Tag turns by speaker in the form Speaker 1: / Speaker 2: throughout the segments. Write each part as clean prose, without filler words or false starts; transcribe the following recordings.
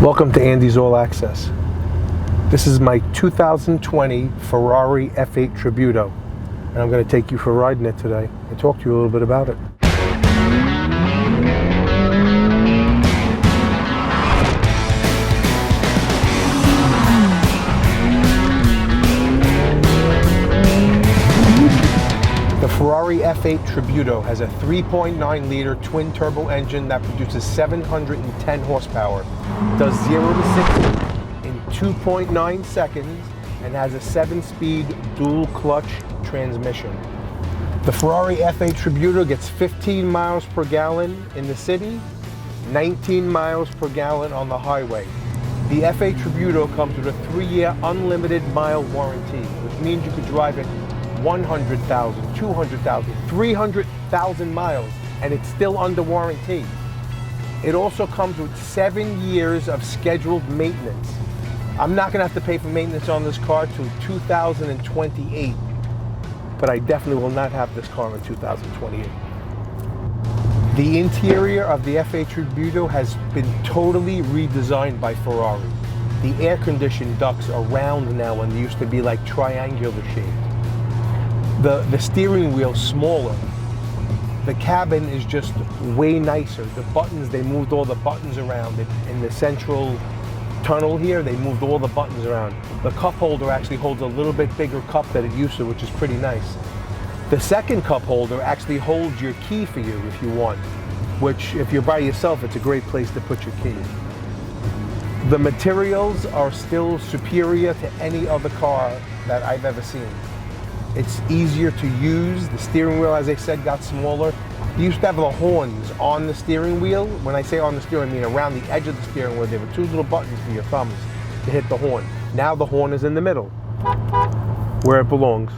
Speaker 1: Welcome to Andy's All Access. This is my 2020 Ferrari F8 Tributo, and I'm going to take you for a ride in it today and talk to you a little bit about it. The Ferrari F8 Tributo has a 3.9-liter twin-turbo engine that produces 710 horsepower, does 0 to 60 in 2.9 seconds, and has a 7-speed dual-clutch transmission. The Ferrari F8 Tributo gets 15 miles per gallon in the city, 19 miles per gallon on the highway. The F8 Tributo comes with a 3-year unlimited mile warranty, which means you could drive it 100,000, 200,000, 300,000 miles, and it's still under warranty. It also comes with 7 years of scheduled maintenance. I'm not going to have to pay for maintenance on this car till 2028, but I definitely will not have this car in 2028. The interior of the F8 Tributo has been totally redesigned by Ferrari. The air-conditioned ducts are round now, and they used to be like triangular shaped. The steering wheel's smaller. The cabin is just way nicer. The buttons, they moved all the buttons around. In the central tunnel here, they moved all the buttons around. The cup holder actually holds a little bit bigger cup than it used to, which is pretty nice. The second cup holder actually holds your key for you if you want, which if you're by yourself, it's a great place to put your key. The materials are still superior to any other car that I've ever seen. It's easier to use. The steering wheel, as I said, got smaller. You used to have the horns on the steering wheel. When I say on the steering, I mean around the edge of the steering wheel. There were 2 little buttons for your thumbs to hit the horn. Now the horn is in the middle, where it belongs.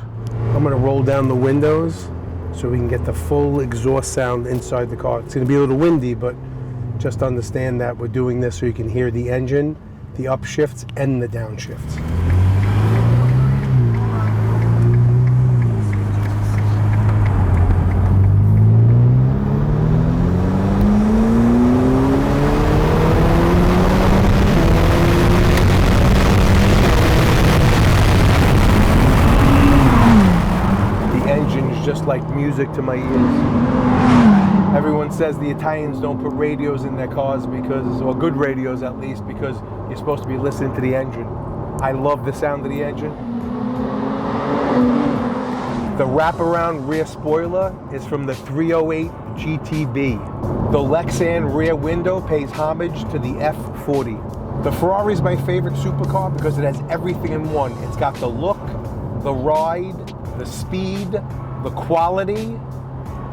Speaker 1: I'm going to roll down the windows so we can get the full exhaust sound inside the car. It's going to be a little windy, but just understand that we're doing this so you can hear the engine, the upshifts, and the downshifts. Just like music to my ears. Everyone says the Italians don't put radios in their cars because, or good radios at least, because you're supposed to be listening to the engine. I love the sound of the engine. The wraparound rear spoiler is from the 308 GTB. The Lexan rear window pays homage to the F40. The Ferrari is my favorite supercar because it has everything in one. It's got the look, the ride, the speed, the quality,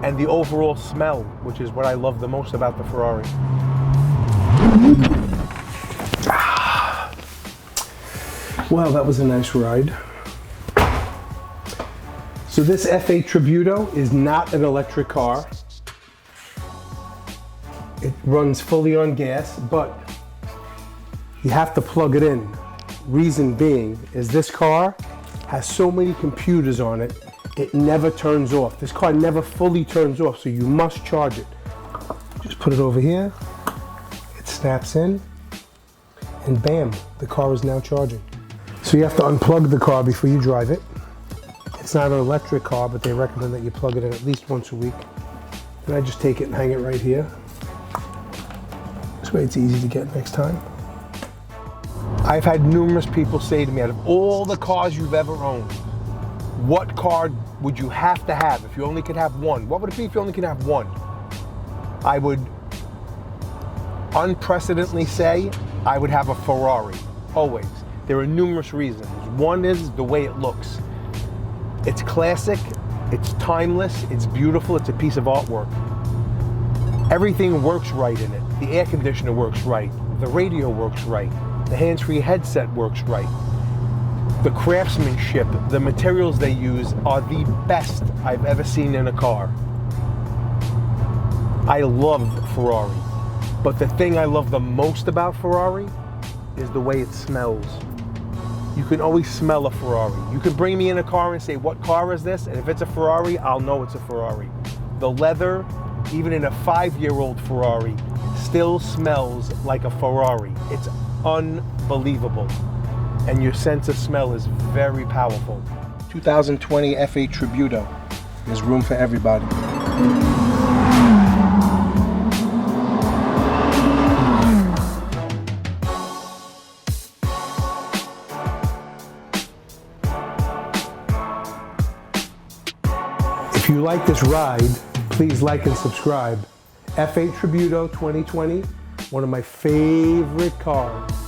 Speaker 1: and the overall smell, which is what I love the most about the Ferrari. Well, that was a nice ride. So this F8 Tributo is not an electric car. It runs fully on gas, but you have to plug it in. Reason being is this car has so many computers on it, it never turns off. This car never fully turns off, so you must charge it. Just put it over here, it snaps in, and bam, the car is now charging. So you have to unplug the car before you drive it. It's not an electric car, but they recommend that you plug it in at least once a week. And I just take it and hang it right here. This way it's easy to get next time. I've had numerous people say to me, out of all the cars you've ever owned, what car would you have to have if you only could have one? What would it be if you only could have one? I would unprecedentedly say I would have a Ferrari, always. There are numerous reasons. One is the way it looks. It's classic, it's timeless, it's beautiful, it's a piece of artwork. Everything works right in it. The air conditioner works right, the radio works right, the hands-free headset works right. The craftsmanship, the materials they use are the best I've ever seen in a car. I love Ferrari, but the thing I love the most about Ferrari is the way it smells. You can always smell a Ferrari. You can bring me in a car and say, what car is this? And if it's a Ferrari, I'll know it's a Ferrari. The leather, even in a 5-year-old Ferrari, still smells like a Ferrari. It's unbelievable. And your sense of smell is very powerful. 2020 F8 Tributo. There's room for everybody. If you like this ride, please like and subscribe. F8 Tributo 2020, one of my favorite cars.